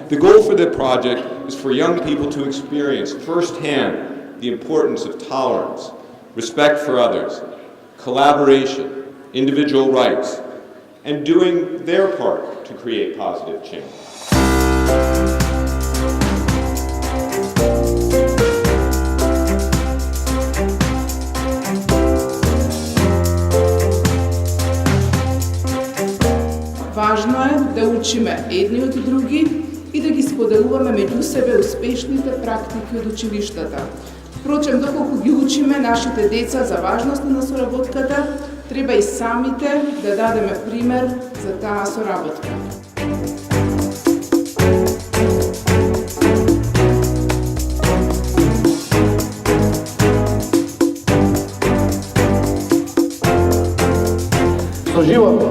The goal for the project is for young people to experience firsthand the importance of tolerance, respect for others, collaboration, individual rights, and doing their part to create positive change. Важно е да учиме едни од други и да ги споделуваме меѓу себе успешните практики од училиштата. Впрочем, доколку ги учиме нашите деца за важноста на соработката, треба и самите да дадеме пример за таа соработка. Со живот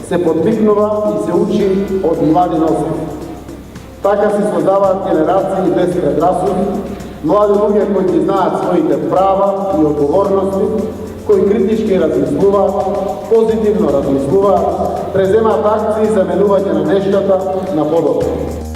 се подвикнува и се учи од млади носи. Така се создаваат генерации без предрасуди, млади луѓе кои ги знаат своите права и одговорности, кои критички размислуваат, позитивно размислуваат, преземаат акции за менување на нештата на подобро.